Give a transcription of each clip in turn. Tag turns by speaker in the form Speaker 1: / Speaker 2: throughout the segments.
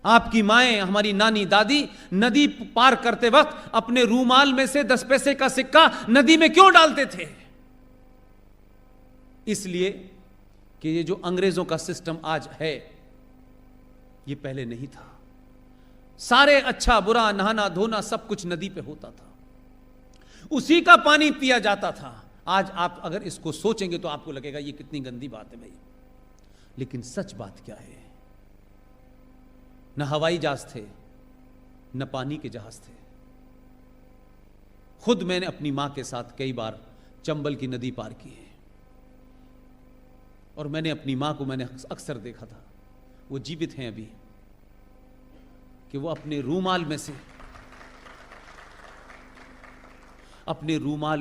Speaker 1: आपकी माएं, हमारी नानी दादी नदी पार करते वक्त अपने रूमाल में से 10 पैसे का सिक्का नदी में क्यों डालते थे? इसलिए कि ये जो अंग्रेजों का सिस्टम आज है, ये पहले नहीं था। सारे अच्छा बुरा, नहाना धोना सब कुछ नदी पे होता था, उसी का पानी पिया जाता था। आज आप अगर इसको सोचेंगे तो आपको लगेगा ये कितनी गंदी बात है भाई, लेकिन सच बात क्या है? न हवाई जहाज थे, न पानी के जहाज थे। खुद मैंने अपनी मां के साथ कई बार चंबल की नदी पार की है, और मैंने अपनी मां को मैंने अक्सर देखा था, वो जीवित हैं अभी, कि वो अपने रूमाल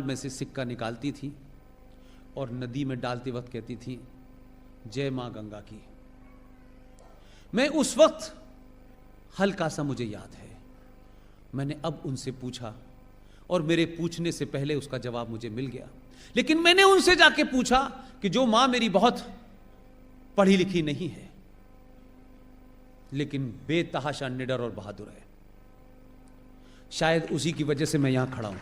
Speaker 1: में से सिक्का निकालती थी और नदी में डालते वक्त कहती थी, जय मां गंगा की। मैं उस वक्त हल्का सा मुझे याद है, मैंने अब उनसे पूछा, और मेरे पूछने से पहले उसका जवाब मुझे मिल गया। लेकिन मैंने उनसे जाके पूछा कि जो मां मेरी बहुत पढ़ी लिखी नहीं है, लेकिन बेतहाशा निडर और बहादुर है, शायद उसी की वजह से मैं यहां खड़ा हूं।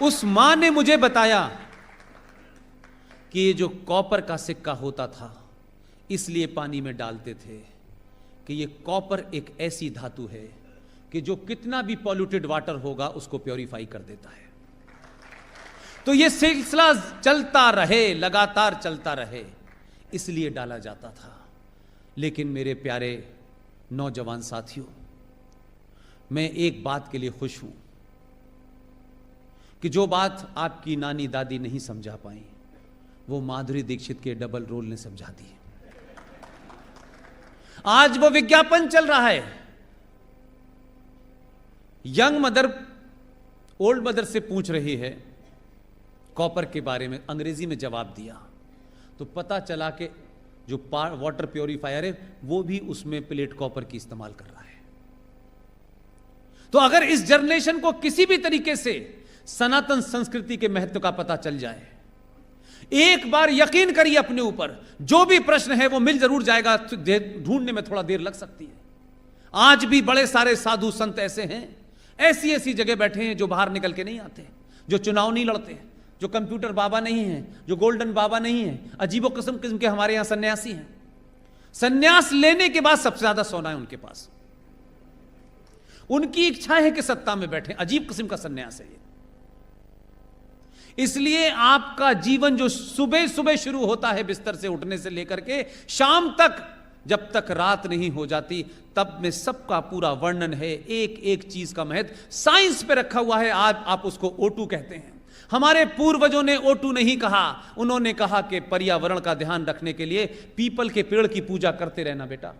Speaker 1: उस मां ने मुझे बताया कि ये जो कॉपर का सिक्का होता था, इसलिए पानी में डालते थे कि ये कॉपर एक ऐसी धातु है कि जो कितना भी पॉल्यूटेड वाटर होगा उसको प्योरीफाई कर देता है। तो ये सिलसिला चलता रहे, लगातार चलता रहे, इसलिए डाला जाता था। लेकिन मेरे प्यारे नौजवान साथियों, मैं एक बात के लिए खुश हूं कि जो बात आपकी नानी दादी नहीं समझा पाई, वो माधुरी दीक्षित के डबल रोल ने समझा दी। आज वो विज्ञापन चल रहा है, यंग मदर ओल्ड मदर से पूछ रही है कॉपर के बारे में, अंग्रेजी में जवाब दिया तो पता चला कि जो वाटर प्योरीफायर है वो भी उसमें प्लेट कॉपर की इस्तेमाल कर रहा है। तो अगर इस जनरेशन को किसी भी तरीके से सनातन संस्कृति के महत्व का पता चल जाए, एक बार यकीन करिए अपने ऊपर, जो भी प्रश्न है वो मिल जरूर जाएगा। ढूंढने में थोड़ा देर लग सकती है। आज भी बड़े सारे साधु संत ऐसे हैं, ऐसी ऐसी जगह बैठे हैं जो बाहर निकल के नहीं आते, जो चुनाव नहीं लड़ते, जो कंप्यूटर बाबा नहीं है, जो गोल्डन बाबा नहीं है, अजीबो किस्म के हमारे यहां सन्यासी हैं। सन्यास लेने के बाद सबसे ज्यादा सोना है उनके पास, उनकी इच्छा है कि सत्ता में बैठे। अजीब किस्म का सन्यास है ये। इसलिए आपका जीवन जो सुबह सुबह शुरू होता है बिस्तर से उठने से लेकर के शाम तक, जब तक रात नहीं हो जाती, तब में सबका पूरा वर्णन है, एक एक चीज का महत्व साइंस पे रखा हुआ है। आज आप उसको O2 कहते हैं। हमारे पूर्वजों ने O2 नहीं कहा, उन्होंने कहा कि पर्यावरण का ध्यान रखने के लिए पीपल के पेड़ की पूजा करते रहना बेटा,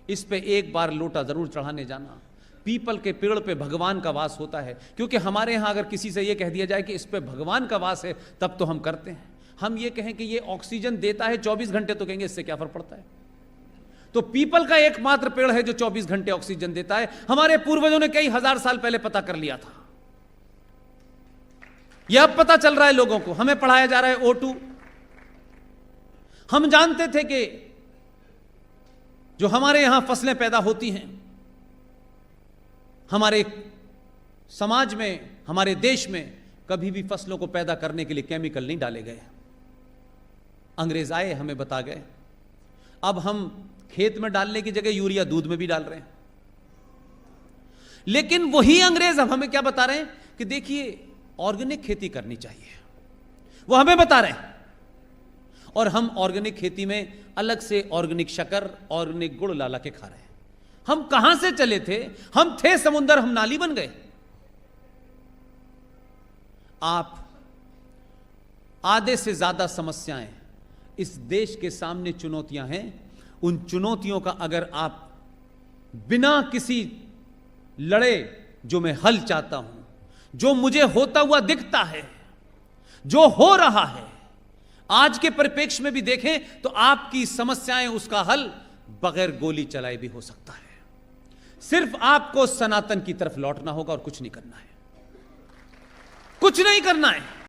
Speaker 1: इस पे एक बार लोटा जरूर चढ़ाने जाना। पीपल के पेड़ पे भगवान का वास होता है, क्योंकि हमारे यहां अगर किसी से यह कह दिया जाए कि इस पे भगवान का वास है, तब तो हम करते हैं। हम ये कहें कि ये ऑक्सीजन देता है 24 घंटे, तो कहेंगे इससे क्या फर्क पड़ता है। तो पीपल का एकमात्र पेड़ है जो 24 घंटे ऑक्सीजन देता है। हमारे पूर्वजों ने कई हजार साल पहले पता कर लिया था। यह अब पता चल रहा है लोगों को, हमें पढ़ाया जा रहा है O2। हम जानते थे कि जो हमारे यहां फसलें पैदा होती हैं, हमारे समाज में, हमारे देश में कभी भी फसलों को पैदा करने के लिए केमिकल नहीं डाले गए। अंग्रेज आए, हमें बता गए। अब हम खेत में डालने की जगह यूरिया दूध में भी डाल रहे हैं। लेकिन वही अंग्रेज अब हमें क्या बता रहे हैं कि देखिए ऑर्गेनिक खेती करनी चाहिए, वो हमें बता रहे हैं। और हम ऑर्गेनिक खेती में अलग से ऑर्गेनिक शक्कर, ऑर्गेनिक गुड़ ला के खा रहे हैं। हम कहां से चले थे? हम थे समुंदर, हम नाली बन गए। आप आधे से ज्यादा समस्याएं इस देश के सामने चुनौतियां हैं। उन चुनौतियों का अगर आप बिना किसी लड़े, जो मैं हल चाहता हूं, जो मुझे होता हुआ दिखता है, जो हो रहा है, आज के परिप्रेक्ष्य में भी देखें तो आपकी समस्याएं, उसका हल बगैर गोली चलाए भी हो सकता है। सिर्फ आपको सनातन की तरफ लौटना होगा और कुछ नहीं करना है, कुछ नहीं करना है।